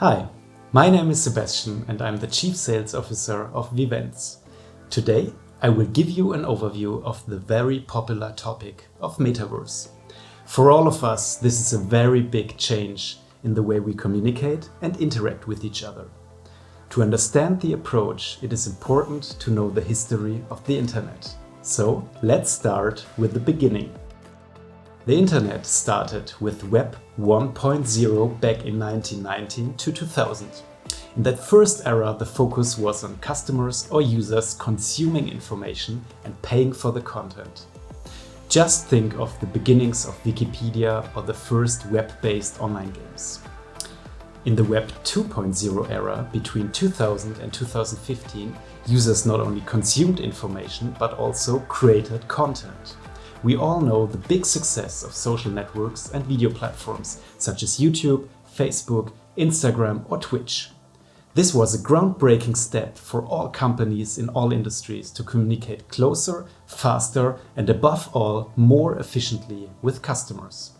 Hi, my name is Sebastian and I'm the Chief Sales Officer of ViVENTS. Today I will give you an overview of the very popular topic of Metaverse. For all of us, this is a very big change in the way we communicate and interact with each other. To understand the approach, it is important to know the history of the Internet. So let's start with the beginning. The Internet started with Web 1.0 back in 1990 to 2000. In that first era, the focus was on customers or users consuming information and paying for the content. Just think of the beginnings of Wikipedia or the first web-based online games. In the Web 2.0 era, between 2000 and 2015, users not only consumed information but also created content. We all know the big success of social networks and video platforms such as YouTube, Facebook, Instagram or Twitch. This was a groundbreaking step for all companies in all industries to communicate closer, faster and above all more efficiently with customers.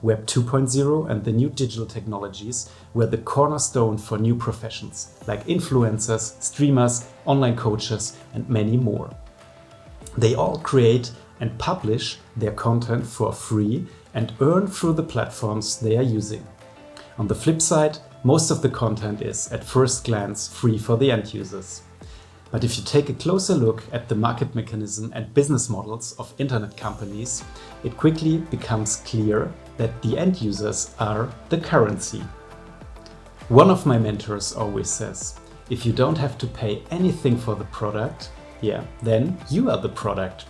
Web 2.0 and the new digital technologies were the cornerstone for new professions like influencers, streamers, online coaches and many more. They all create and publish their content for free and earn through the platforms they are using. On the flip side, most of the content is at first glance free for the end users. But if you take a closer look at the market mechanism and business models of internet companies, it quickly becomes clear that the end users are the currency. One of my mentors always says, if you don't have to pay anything for the product, then you are the product.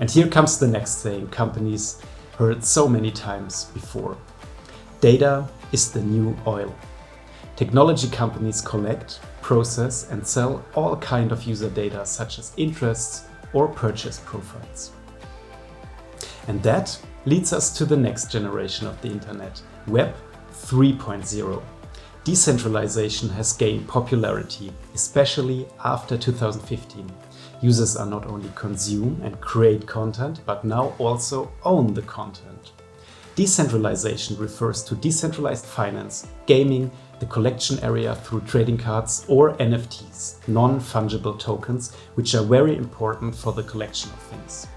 And here comes the next saying companies heard so many times before. Data is the new oil. Technology companies collect, process and sell all kinds of user data such as interests or purchase profiles. And that leads us to the next generation of the Internet, Web 3.0. Decentralization has gained popularity, especially after 2015. Users are not only consume and create content, but now also own the content. Decentralization refers to decentralized finance, gaming, the collection area through trading cards or NFTs, non-fungible tokens, which are very important for the collection of things.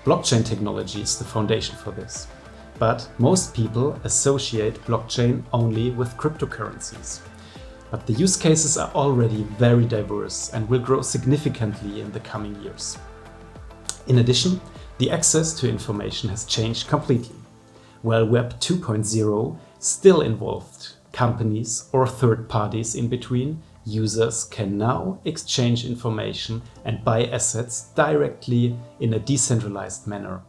Blockchain technology is the foundation for this. But most people associate blockchain only with cryptocurrencies. But the use cases are already very diverse and will grow significantly in the coming years. In addition, the access to information has changed completely. While Web 2.0 still involved companies or third parties in between, users can now exchange information and buy assets directly in a decentralized manner.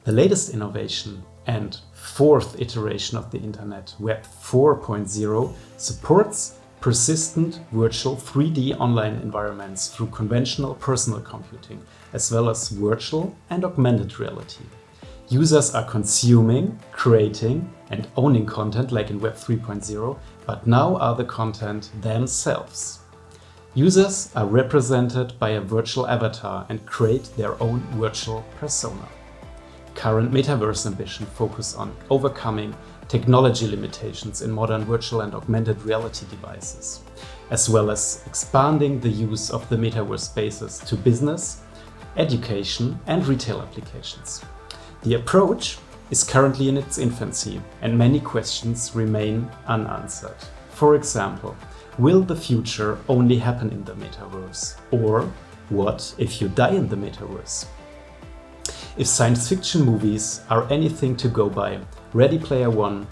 The latest innovation and fourth iteration of the Internet, Web 4.0, supports persistent virtual 3D online environments through conventional personal computing, as well as virtual and augmented reality. Users are consuming, creating and owning content like in Web 3.0, but now are the content themselves. Users are represented by a virtual avatar and create their own virtual persona. Current Metaverse ambition focus on overcoming technology limitations in modern virtual and augmented reality devices, as well as expanding the use of the Metaverse spaces to business, education and retail applications. The approach is currently in its infancy and many questions remain unanswered. For example, will the future only happen in the Metaverse? Or what if you die in the Metaverse? If science fiction movies are anything to go by, Ready Player One,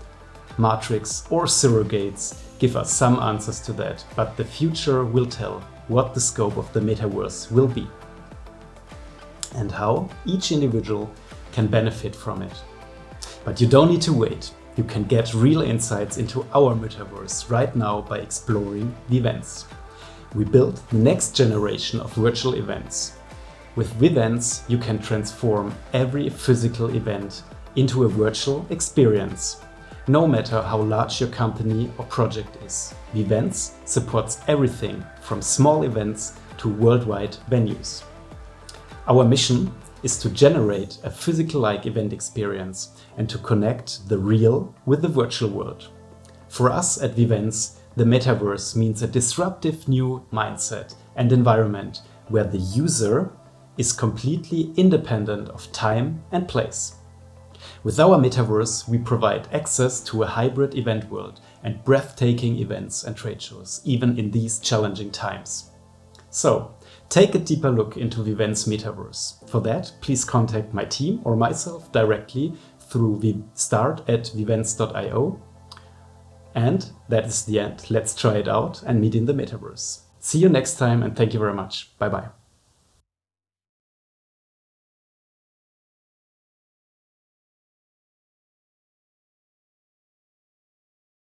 Matrix or Surrogates give us some answers to that, but the future will tell what the scope of the Metaverse will be and how each individual can benefit from it. But you don't need to wait. You can get real insights into our Metaverse right now by exploring ViVENTS. We built the next generation of virtual events. With ViVENTS, you can transform every physical event into a virtual experience. No matter how large your company or project is, ViVENTS supports everything from small events to worldwide venues. Our mission is to generate a physical-like event experience and to connect the real with the virtual world. For us at ViVENTS, The Metaverse means a disruptive new mindset and environment where the user is completely independent of time and place. With our Metaverse, we provide access to a hybrid event world and breathtaking events and trade shows, even in these challenging times. So, take a deeper look into ViVENTS Metaverse. For that, please contact my team or myself directly through start@vivents.io. And that is the end. Let's try it out and meet in the Metaverse. See you next time and thank you very much. Bye bye.